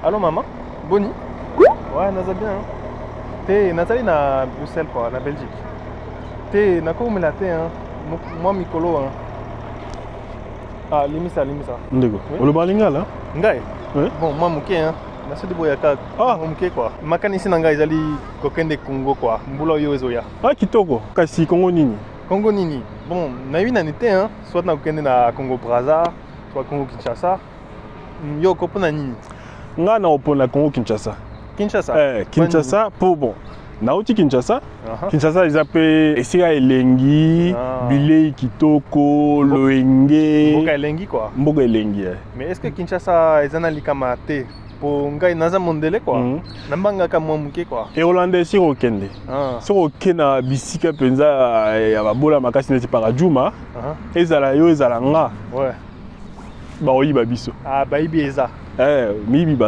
Allô maman? Boni? Ouais, naza bien. Te nazali na Bruxelles quoi, na Belgique. Te nakomela te hein. Moi mikolo hein. Ah, limisa. Ndeko. Oloba lingala? Ngai? Oui. Bon, moi muke hein. Nasi de boyaka. Ah, muke quoi. Makanisi na ngai ezali kokende Congo quoi. Mbula yo ezoya. Ah, kitoko. Kasi Congo nini? Congo nini? Bon, nayebi na nite hein. Soit na kokende na Congo Brazza, soit Congo Kinshasa. Yo kopona nini? Nga na opona Congo Kinshasa. Kinshasa. Kinshasa pour bon. Nauti Kinshasa. Aha. Kinshasa ils appellent esika elengi, bilei kitoko, loenge. Mboka elengi quoi. Mboka elengi. Mais est-ce que Kinshasa ezana likama te? Po ngai naza mondele quoi. Nambanga ka mwa muke quoi. Et hollandais si okende. So okena bisika penza ya babola makasi neti parajuma. Ezala yo ezala nga. Ouais. Ba oyiba biso. Ah ba ibi eza. Mibi ba